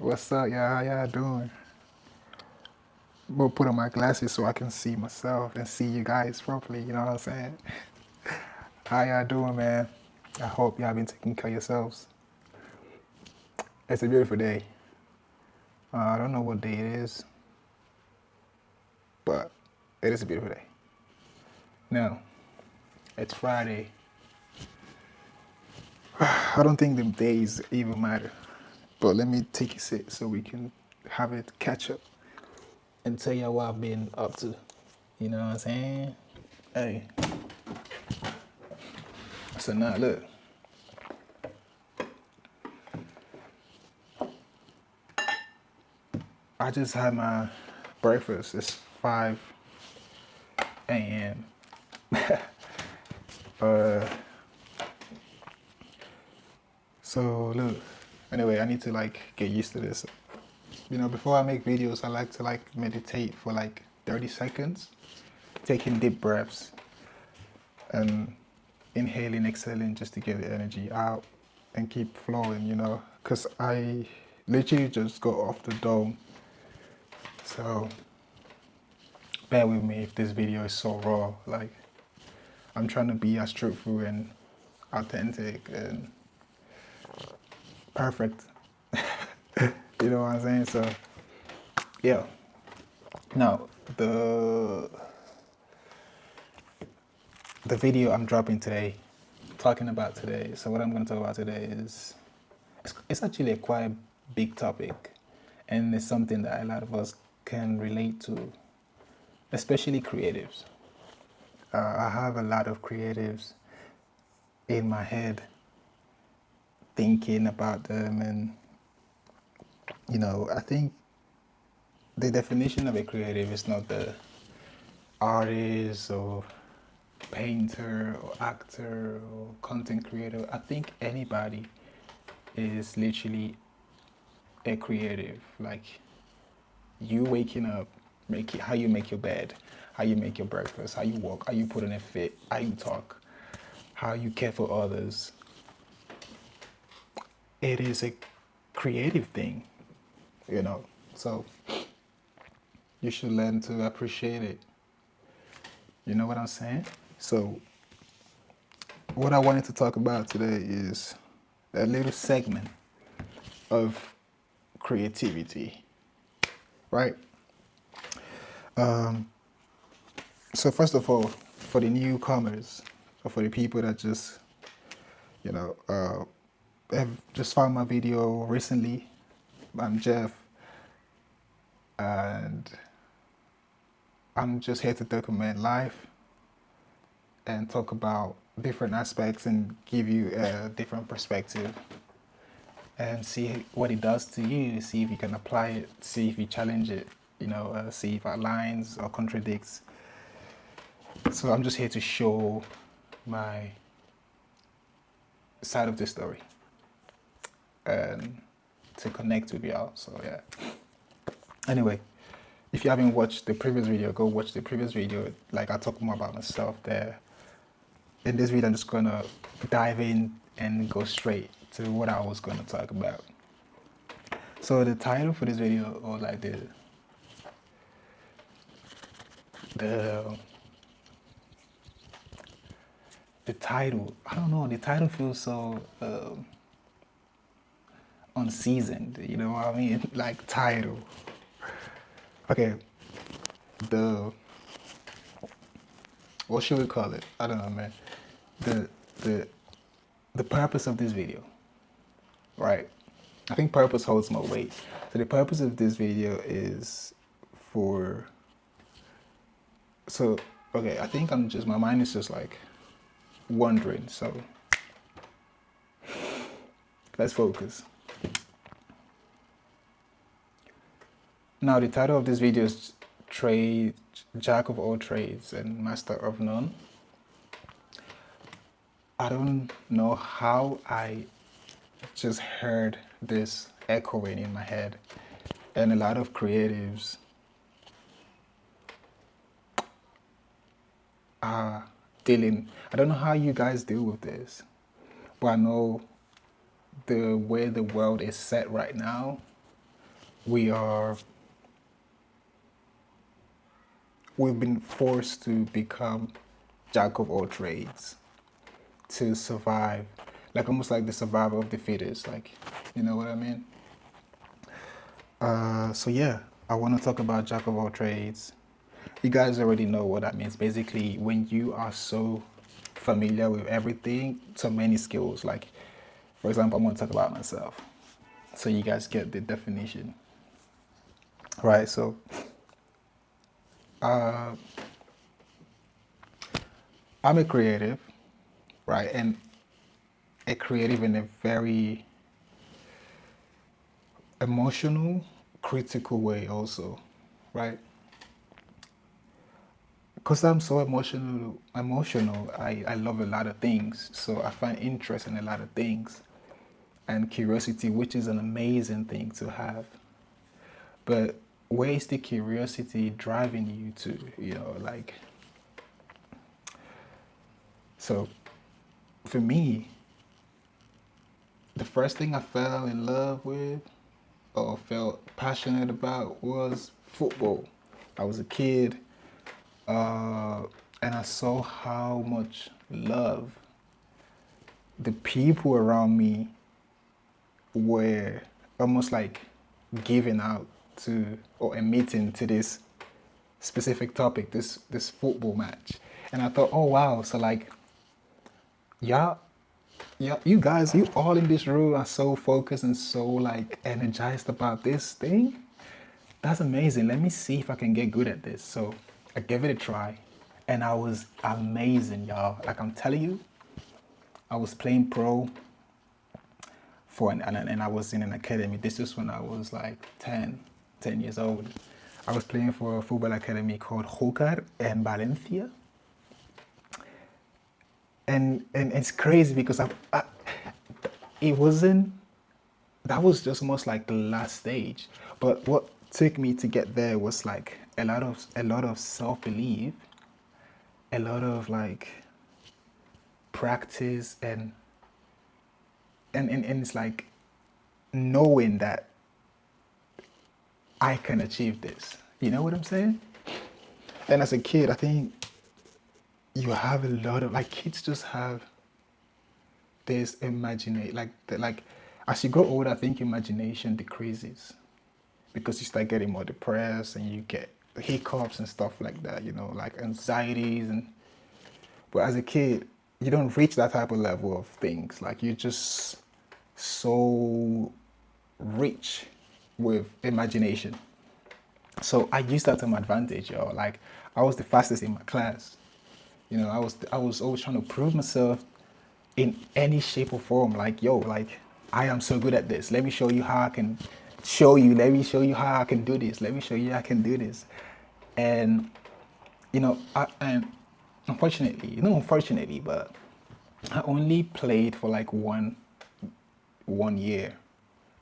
What's up, y'all? How y'all doing? I'm gonna put on my glasses so I can see myself and see you guys properly, you know what I'm saying? How y'all doing, man? I hope y'all been taking care of yourselves. It's a beautiful day. I don't know what day it is, but it is a beautiful day. Now, it's Friday. I don't think the days even matter, but let me take a sip so we can have it catch up and tell you what I've been up to. You know what I'm saying? Hey, so now look. I just had my breakfast. It's 5 a.m. uh, so look. Anyway, I need to like get used to this. You know, before I make videos, I like to like meditate for like 30 seconds, taking deep breaths and inhaling, exhaling just to get the energy out and keep flowing, you know, because I literally just got off the dome. So bear with me if this video is so raw. Like, I'm trying to be as truthful and authentic and perfect. You know what I'm saying? So, yeah. Now, the video I'm dropping today, talking about today. So what I'm going to talk about today is it's actually a quite big topic, and it's something that a lot of us can relate to, especially creatives. I have a lot of creatives in my head thinking about them, and you know, I think the definition of a creative is not the artist or painter or actor or content creator. I think anybody is literally a creative. Like, you waking up, how you make your bed, how you make your breakfast, how you walk, how you put on a fit, how you talk, how you care for others. It is a creative thing, you know. So you should learn to appreciate it. You know what I'm saying? So what I wanted to talk about today is a little segment of creativity, right? So first of all, for the newcomers, or for the people that just, you know, have just found my video recently, I'm Jeff, and I'm just here to document life and talk about different aspects and give you a different perspective and see what it does to you, see if you can apply it, see if you challenge it, you know, see if it aligns or contradicts. So I'm just here to show my side of the story and to connect with y'all. So yeah. Anyway, if you haven't watched the previous video, go watch the previous video. Like, I talk more about myself there. In this video, I'm just gonna dive in and go straight to what I was gonna talk about. So the title for this video, or like the title, I don't know, the title feels so unseasoned, you know what I mean? Like, title. Okay, the, what should we call it? I don't know, man. The the the purpose of this video, right? I think purpose holds more weight. So the purpose of this video is for, so okay, I think my mind is just like wondering. So let's focus. Now the title of this video is Trade, Jack of all trades and master of none. I don't know how I just heard this echoing in my head, and a lot of creatives are dealing. I don't know how you guys deal with this, but I know the way the world is set right now, we are we've been forced to become jack of all trades to survive, like almost like the survival of the fittest, like, you know what I mean? So yeah, I want to talk about jack of all trades. You guys already know what that means. Basically, when you are so familiar with everything, so many skills. Like, for example, I'm going to talk about myself, so you guys get the definition, right? So, uh, I'm a creative, right, and a creative in a very emotional, critical way, also, right? Because I'm so emotional, I love a lot of things. So I find interest in a lot of things and curiosity, which is an amazing thing to have. But where is the curiosity driving you to, like, so for me, the first thing I fell in love with or felt passionate about was football. I was a kid, and I saw how much love the people around me were almost like giving out to or emitting to this specific topic, this football match. And I thought, oh wow, so like y'all, yeah, you guys, you all in this room are so focused and so like energized about this thing. That's amazing. Let me see if I can get good at this. So I gave it a try, and I was amazing, y'all. Like I'm telling you, I was playing pro and I was in an academy. This is when I was like 10 years old. I was playing for a football academy called Júcar in Valencia. And it's crazy because it wasn't, that was just almost like the last stage. But what took me to get there was like a lot of self-belief, a lot of like practice and it's like knowing that I can achieve this. You know what I'm saying? And as a kid, I think you have a lot of like kids just have this imagination like as you grow older, I think imagination decreases because you start getting more depressed and you get hiccups and stuff like that, like anxieties and but as a kid, you don't reach that type of level of things. Like you're just so rich with imagination. So I used that to my advantage, yo. Like I was the fastest in my class. I was always trying to prove myself in any shape or form. Like, yo, like I am so good at this. Let me show you how I can show you. Let me show you how I can do this. Let me show you how I can do this. And and unfortunately, not unfortunately, but I only played for like one year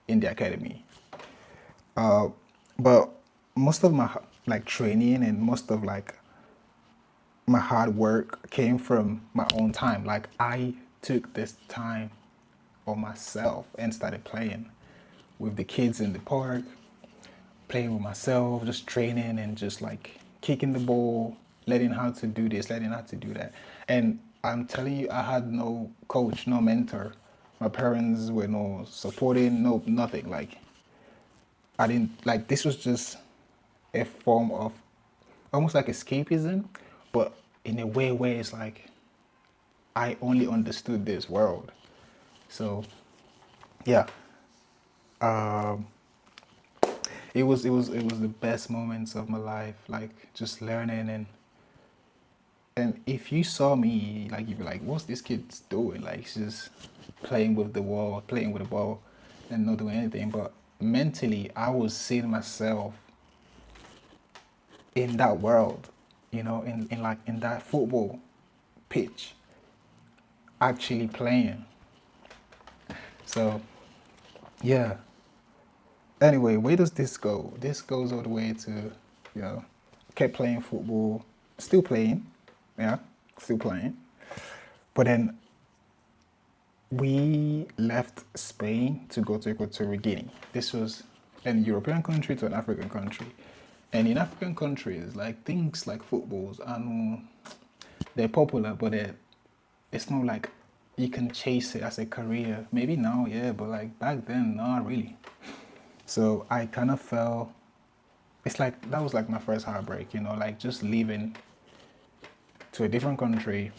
in the academy. But most of my like training and most of like my hard work came from my own time. Like I took this time on myself and started playing with the kids in the park, playing with myself, just training and just like kicking the ball, learning how to do this, learning how to do that. And I'm telling you, I had no coach, no mentor. My parents were no supporting, no nothing. Like I didn't like this was just a form of almost like escapism, but in a way where it's like I only understood this world. So yeah, um, it was the best moments of my life, like just learning and if you saw me, like you'd be like, what's this kid doing? Like he's just playing with the wall, playing with the ball, and not doing anything. But mentally, I was seeing myself in that world, in like in that football pitch, actually playing. So yeah. Anyway, where does this go? This goes all the way to, kept playing football, still playing, yeah, still playing. But then we left Spain to go to Equatorial Guinea. This was an European country to an African country. And in African countries, like things like footballs, they're popular, but it's not like you can chase it as a career. Maybe now, yeah, but like back then, not really. So I kind of felt it's like that was like my first heartbreak, like just leaving to a different country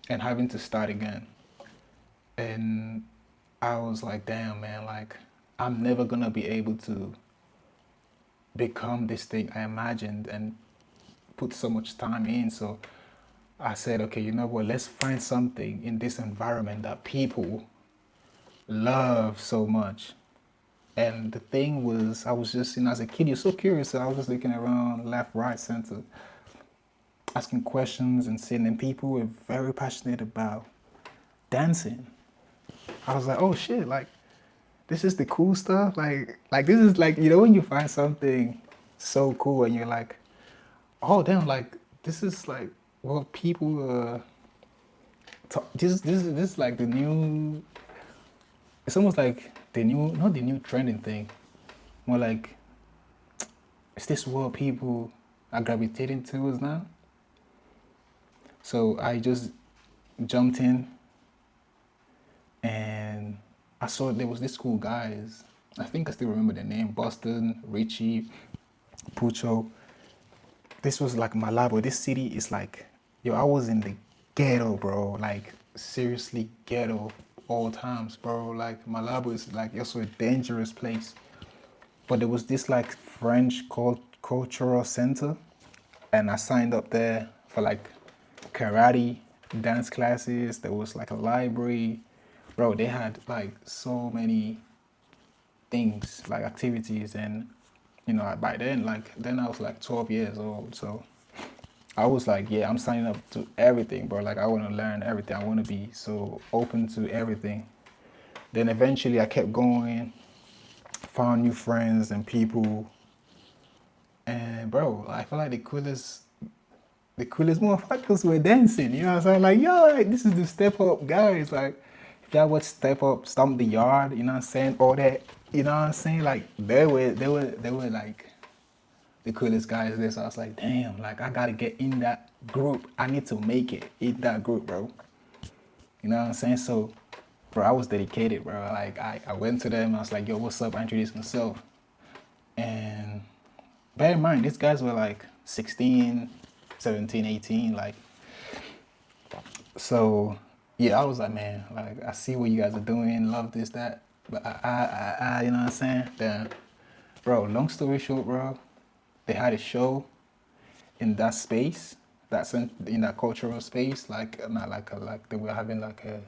and having to start again. And I was like, damn, man, like I'm never gonna be able to become this thing I imagined and put so much time in. So I said, okay, you know what? Let's find something in this environment that people love so much. And the thing was, I was just, as a kid, you're so curious. So I was just looking around left, right, center, asking questions and seeing, and people were very passionate about dancing. I was like, oh shit, like this is the cool stuff. Like this is like, when you find something so cool and you're like, oh damn, like this is like what people this is like the new. It's almost like the new, not the new trending thing, more like is this what people are gravitating towards now? So I just jumped in and I saw there was this cool guys. I think I still remember their name: Boston, Richie, Pucho. This was like Malabo. This city is like, yo, I was in the ghetto, bro. Like seriously ghetto all times, bro. Like Malabo is like also a dangerous place. But there was this like French cultural center, and I signed up there for like karate, dance classes. There was like a library, bro. They had like so many things, like activities, and by then, I was like 12 years old, so I was like, yeah, I'm signing up to everything, bro. Like I want to learn everything. I want to be so open to everything. Then eventually, I kept going, found new friends and people, and bro, I feel like the coolest motherfuckers were dancing. You know what I'm saying? Like, yo, like, this is the Step Up guys. Like, if y'all watch Step Up, Stomp the Yard, you know what I'm saying? All that, you know what I'm saying? Like, they were like the coolest guys there. So I was like, damn, like I gotta get in that group. I need to make it in that group, bro. You know what I'm saying? So, bro, I was dedicated, bro. Like, I went to them. I was like, yo, what's up? I introduced myself. And bear in mind, these guys were like 16, 17, 18, like, so yeah, I was like, man, like I see what you guys are doing, love this, that, but you know what I'm saying? Then, bro, long story short, bro, they had a show in that space, in that cultural space, like not like they were having like a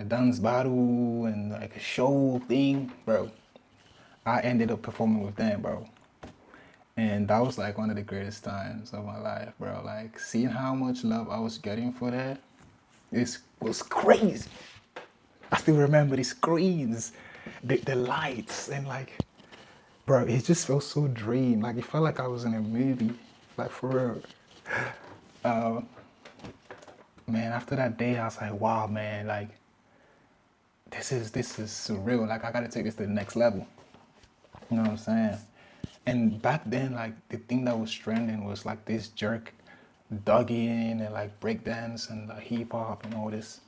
dance battle and like a show thing, bro. I ended up performing with them, bro. And that was like one of the greatest times of my life, bro. Like seeing how much love I was getting for that, it was crazy. I still remember the screens, the lights, and like, bro, it just felt so dream. Like it felt like I was in a movie, like for real. Man, after that day, I was like, wow, man, like this is surreal. Like I gotta take this to the next level. You know what I'm saying? And back then, like the thing that was trending was like this jerk dugging and like breakdance and like hip hop and all this.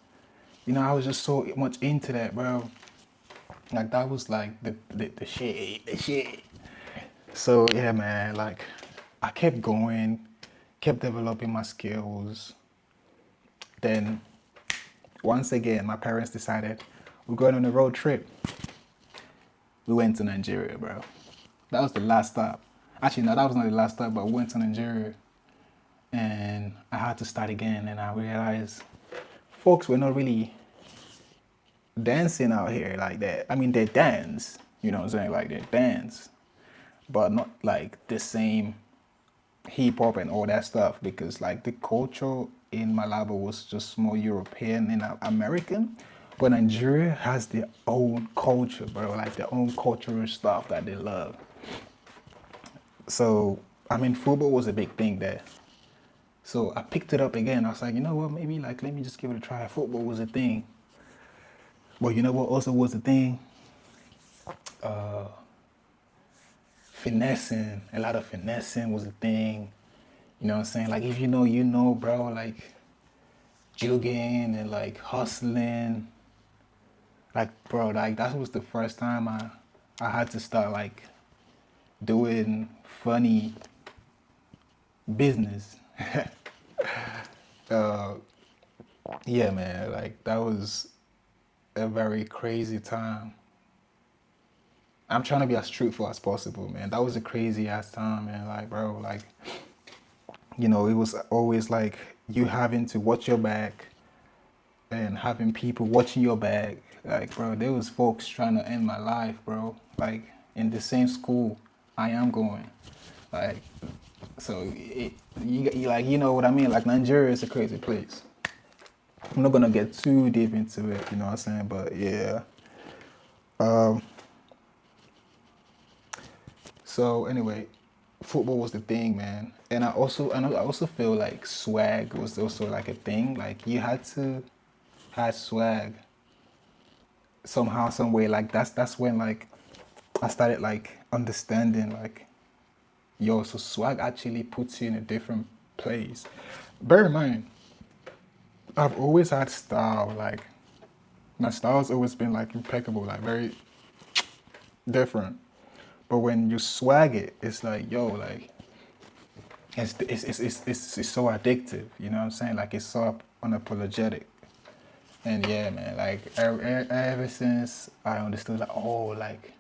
I was just so much into that, bro. Like that was like the shit. So yeah, man, like I kept going, kept developing my skills. Then once again, my parents decided we're going on a road trip. We went to Nigeria, bro. That was the last stop. Actually, no, that was not the last stop, but we went to Nigeria. And I had to start again, and I realized folks were not really dancing out here like that. I mean, they dance, you know what I'm saying? Like, they dance, but not like the same hip hop and all that stuff, because like the culture in Malabo was just more European and American. But Nigeria has their own culture, bro, like their own cultural stuff that they love. So, I mean, football was a big thing there. So I picked it up again. I was like, you know what, maybe like, let me just give it a try. Football was a thing. But you know what also was a thing? finessing. A lot of finessing was a thing. You know what I'm saying? Like if you know, bro. Like jogging and like hustling. Like bro, like that was the first time I had to start like doing funny business. uh, yeah, man. Like that was a very crazy time. I'm trying to be as truthful as possible, man. That was a crazy ass time, man. Like, bro, like, it was always like you having to watch your back and having people watching your back. Like, bro, there was folks trying to end my life, bro. Like, in the same school I am going. Like, so you like, you know what I mean? Like, Nigeria is a crazy place. I'm not gonna get too deep into it, you know what I'm saying? But yeah. So anyway, football was the thing, man. And I also feel like swag was also like a thing. Like you had to have swag somehow, some way. Like that's when like I started like understanding like, yo, so swag actually puts you in a different place. Bear in mind, I've always had style. Like my style's always been like impeccable, like very different. But when you swag it, it's like, yo, like it's so addictive. You know what I'm saying? Like it's so unapologetic. And yeah, man, like ever since I understood, like, oh, like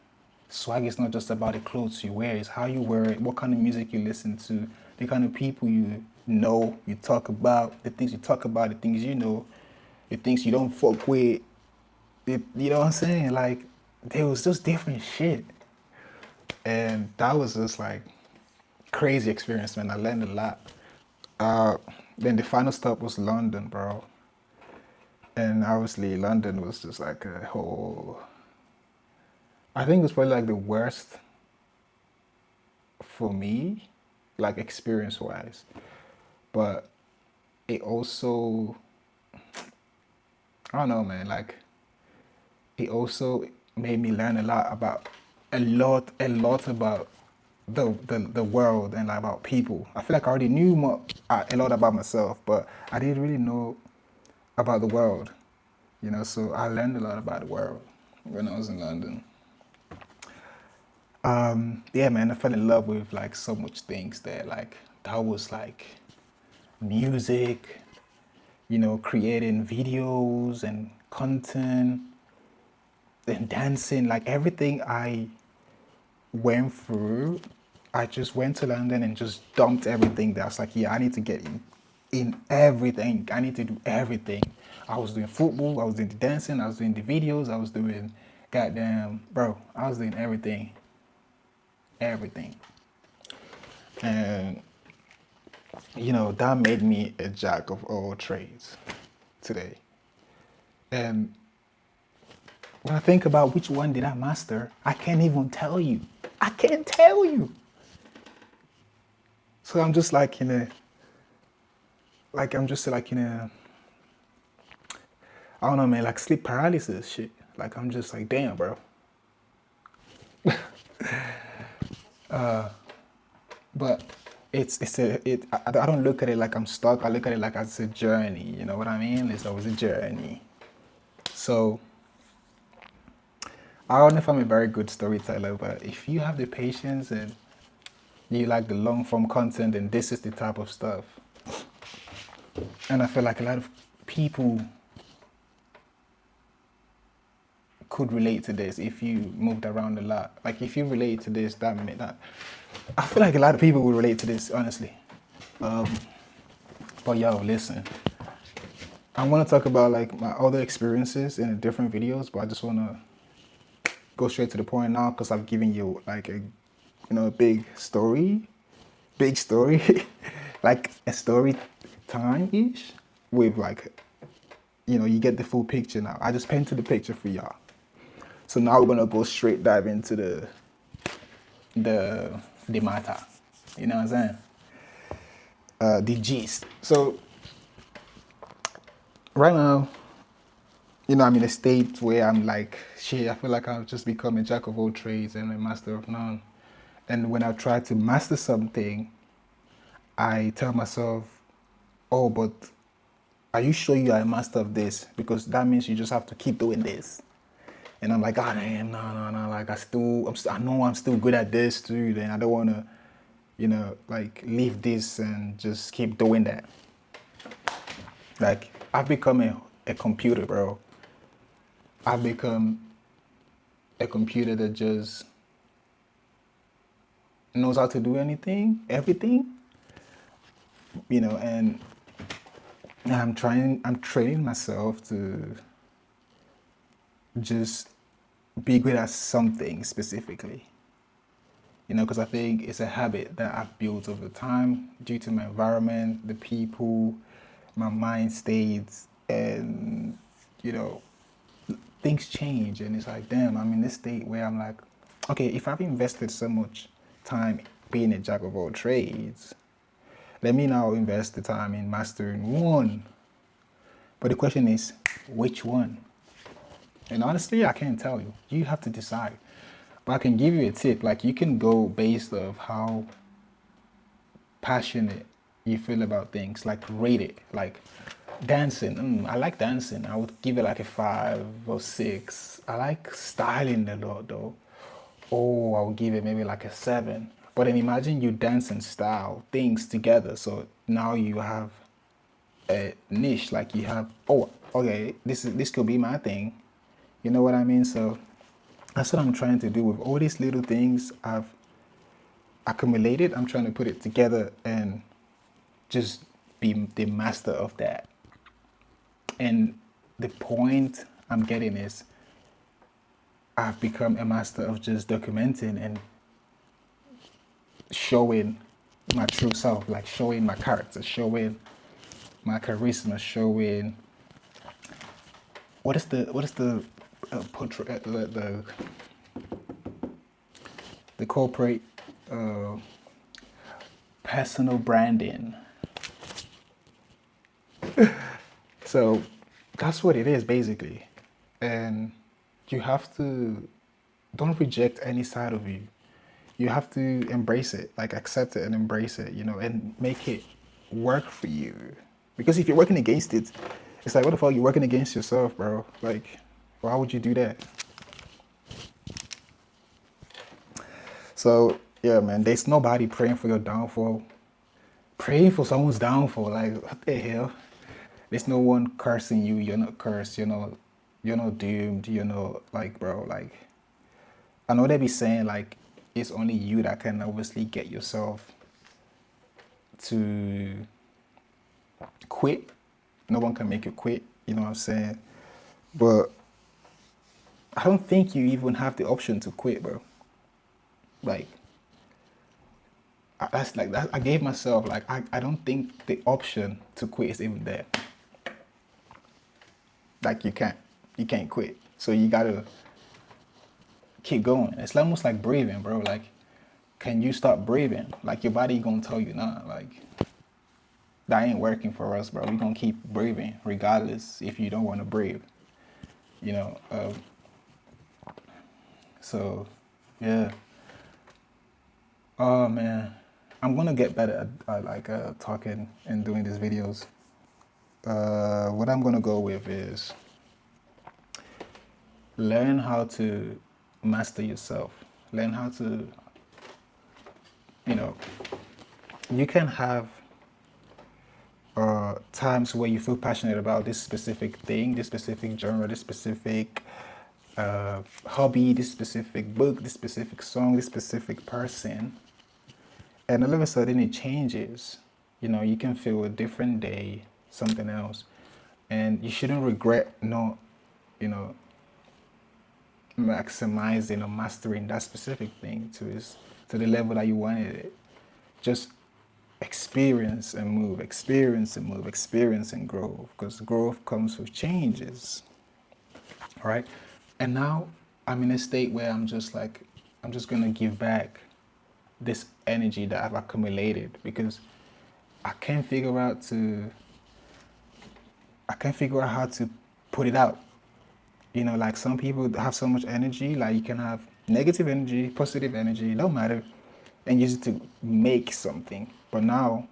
swag is not just about the clothes you wear; it's how you wear it, what kind of music you listen to, the kind of people you know, you talk about, the things you talk about, the things you know, the things you don't fuck with. You know what I'm saying? Like there was just different shit, and that was just like crazy experience, man. I learned a lot. Uh, then the final stop was London, bro. And obviously, London was just like a whole. I think it was probably like the worst for me, like experience wise. But it also, I don't know, man. Like it also made me learn a lot about the world and like about people. I feel like I already knew a lot about myself, but I didn't really know about the world. So I learned a lot about the world when I was in London. Yeah, man, I fell in love with like so much things there. Like that was like music, creating videos and content and dancing, like everything I went through. I just went to London and just dumped everything there. I was like, yeah, I need to get in everything. I need to do everything. I was doing football, I was doing the dancing, I was doing the videos, I was doing goddamn, bro, I was doing everything. Everything. And, that made me a jack of all trades today. And when I think about which one did I master, I can't even tell you. I can't tell you. So I'm just like I don't know, man, like sleep paralysis shit. Like I'm just like, damn, bro. But I don't look at it like I'm stuck. I look at it like it's a journey. You know what I mean? It's always a journey. So I don't know if I'm a very good storyteller, but if you have the patience and you like the long form content, and this is the type of stuff. And I feel like a lot of people could relate to this if you moved around a lot. Like if you relate to this, that I feel like a lot of people would relate to this, honestly. But yo, listen. I want to talk about like my other experiences in different videos, but I just want to go straight to the point now because I've given you like a big story, like a story time-ish with like, you get the full picture now. I just painted the picture for y'all. So now we're gonna go straight dive into the matter. You know what I'm saying? The gist. So right now, I'm in a state where I'm like, shit, I feel like I've just become a jack of all trades and a master of none. And when I try to master something, I tell myself, oh, but are you sure you are a master of this? Because that means you just have to keep doing this. And I'm like, oh man, no. Like I know I'm still good at this too. Then I don't want to, like leave this and just keep doing that. Like I've become a computer, bro. I've become a computer that just knows how to do everything, and I'm training myself to just be good at something specifically, because I think it's a habit that I've built over time due to my environment, the people, my mind states, and, things change. And it's like, damn, I'm in this state where I'm like, okay, if I've invested so much time being a jack of all trades, let me now invest the time in mastering one. But the question is, which one? And honestly, I can't tell you. You have to decide. But I can give you a tip. Like you can go based off how passionate you feel about things. Like rate it. Like dancing. I like dancing. I would give it like a 5 or 6. I like styling a lot though. Oh, I would give it maybe like a 7. But then imagine you dance and style things together. So now you have a niche. Like you have, oh, okay, this could be my thing. You know what I mean? So that's what I'm trying to do with all these little things I've accumulated. I'm trying to put it together and just be the master of that. And the point I'm getting is I've become a master of just documenting and showing my true self, like showing my character, showing my charisma, showing what is the portray the corporate personal branding. So that's what it is basically. And you have to don't reject any side of you. You have to embrace it, like accept it and embrace it, and make it work for you. Because if you're working against it, it's like, what the fuck, you're working against yourself, bro. Like, why would you do that? So, yeah, man, there's nobody praying for your downfall. Praying for someone's downfall, like, what the hell? There's no one cursing you. You're not cursed. You're not doomed. Like, bro, like, I know they be saying, like, it's only you that can obviously get yourself to quit. No one can make you quit. You know what I'm saying? But I don't think you even have the option to quit, bro. Like, that's like that. I gave myself like I don't think the option to quit is even there. Like you can't quit. So you gotta keep going. It's almost like breathing, bro. Like, can you stop breathing? Like your body gonna tell you, nah, like that ain't working for us, bro. We gonna keep breathing regardless if you don't want to breathe. So yeah. Oh man, I'm gonna get better at like talking and doing these videos. What I'm gonna go with is learn how to master yourself. Learn how to, you can have times where you feel passionate about this specific thing, this specific genre, this specific hobby, this specific book, this specific song, this specific person. And all of a sudden it changes. You can feel a different day, something else. And you shouldn't regret not, maximizing or mastering that specific thing to the level that you wanted it. Just experience and move, experience and move, experience and grow, because growth comes with changes. All right. And now I'm in a state where I'm just gonna give back this energy that I've accumulated, because I can't figure out how to put it out. Like some people have so much energy. Like you can have negative energy, positive energy, no matter. and use it to make something. But now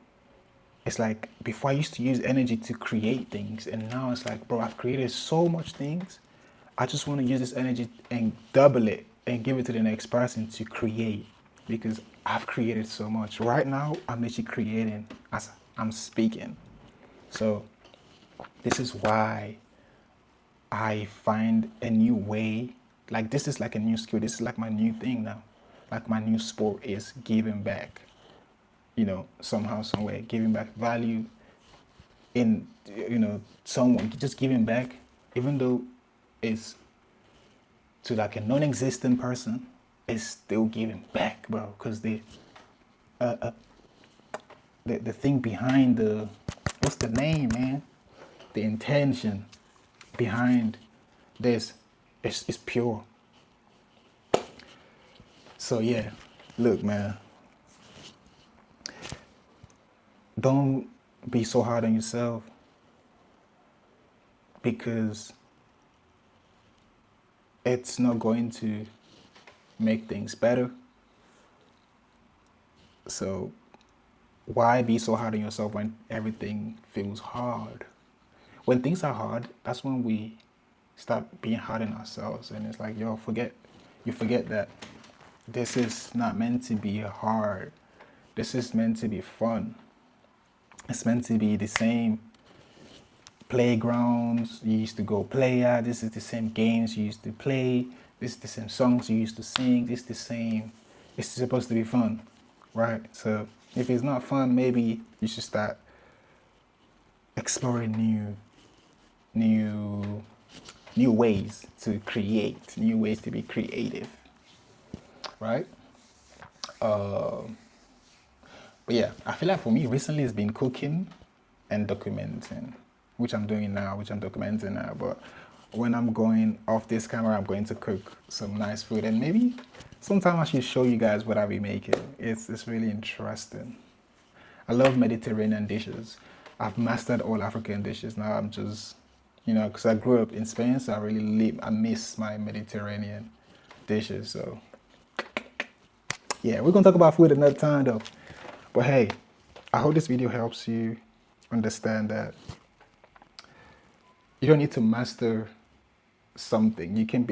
it's like, before I used to use energy to create things, and now it's like, bro, I've created so much things. I just want to use this energy and double it and give it to the next person to create, because I've created so much. Right now, I'm literally creating as I'm speaking. So this is why I find a new way. Like, this is like a new skill. This is like my new thing now. Like, my new sport is giving back, somehow, some way, giving back value in, someone, just giving back, even though it's to like a non-existent person, it's still giving back, bro. Because the thing behind what's the name, man? The intention behind this is pure. So yeah, look, man, don't be so hard on yourself, because it's not going to make things better. So why be so hard on yourself when everything feels hard? When things are hard, that's when we start being hard on ourselves. And it's like, you forget that this is not meant to be hard. This is meant to be fun. It's meant to be the same playgrounds you used to go play at. This is the same games you used to play. This is the same songs you used to sing. It's supposed to be fun, right? So if it's not fun, maybe you should start exploring new ways to create, new ways to be creative, right? But yeah, I feel like for me recently it's been cooking and documenting, which I'm documenting now. But when I'm going off this camera, I'm going to cook some nice food, and maybe sometime I should show you guys what I be making. It's really interesting. I love Mediterranean dishes. I've mastered all African dishes. Now I'm just, because I grew up in Spain, so I miss my Mediterranean dishes. So yeah, we're gonna talk about food another time though. But hey, I hope this video helps you understand that you don't need to master something. You can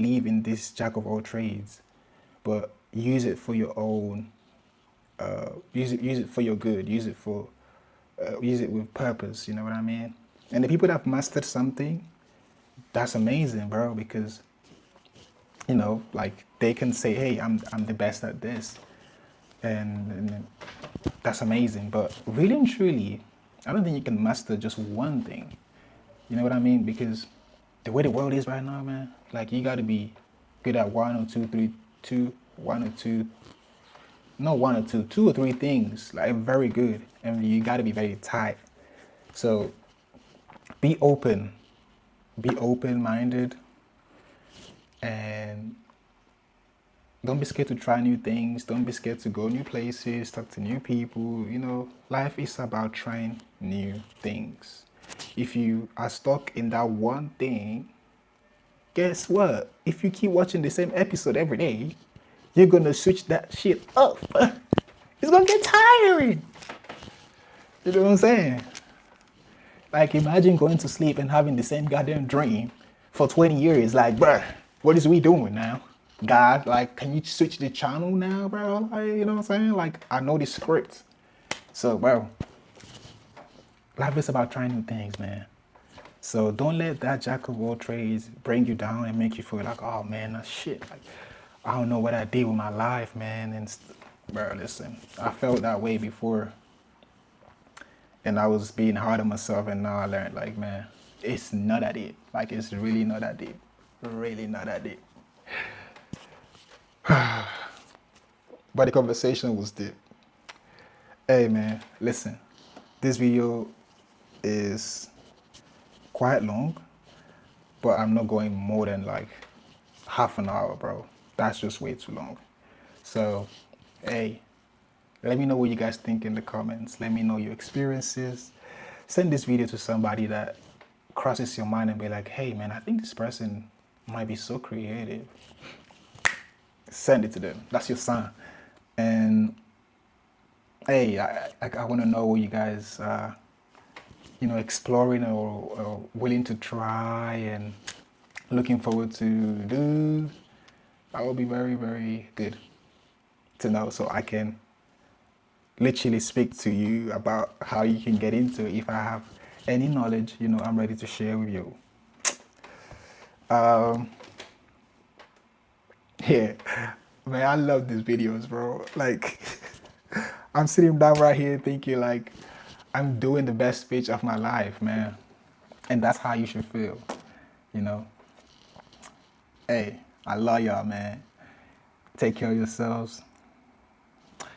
live in this jack of all trades, but use it for your own. Use it for your good. Use it with purpose. You know what I mean? And the people that have mastered something, that's amazing, bro. Because like, they can say, hey, I'm the best at this, and that's amazing. But really and truly, I don't think you can master just one thing. You know what I mean? Because the way the world is right now, man, like, you got to be good at two or three things, like very good, and you got to be very tight. So be open-minded, and don't be scared to try new things. Don't be scared to go new places, talk to new people. Life is about trying new things. If you are stuck in that one thing, guess what? If you keep watching the same episode every day, you're gonna switch that shit up. It's gonna get tiring. You know what I'm saying? Like, imagine going to sleep and having the same goddamn dream for 20 years. Like, bruh, what is we doing now? God, like, can you switch the channel now, bro? Like, you know what I'm saying? Like, I know the script. So, bro, life is about trying new things, man. So don't let that jack of all trades bring you down and make you feel like, oh man, that's shit. Like, I don't know what I did with my life, man. And bro, listen, I felt that way before, and I was being hard on myself, and now I learned, like, man, it's not that deep. Like, it's really not that deep. Really not that deep. But the conversation was deep. Hey man, listen, this video is quite long, but I'm not going more than like half an hour, bro. That's just way too long. So, hey, let me know what you guys think in the comments. Let me know your experiences. Send this video to somebody that crosses your mind and be like, hey man, I think this person might be so creative. Send it to them. That's your sign. And hey, I want to know what you guys exploring or willing to try and looking forward to do. That would be very, very good to know, so I can literally speak to you about how you can get into it. If I have any knowledge, I'm ready to share with you. Um, yeah, man, I love these videos, bro. Like, I'm sitting down right here thinking like I'm doing the best speech of my life, man. And that's how you should feel, you know. Hey, I love y'all, man. Take care of yourselves.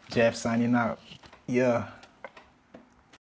Jeff signing out. Yeah.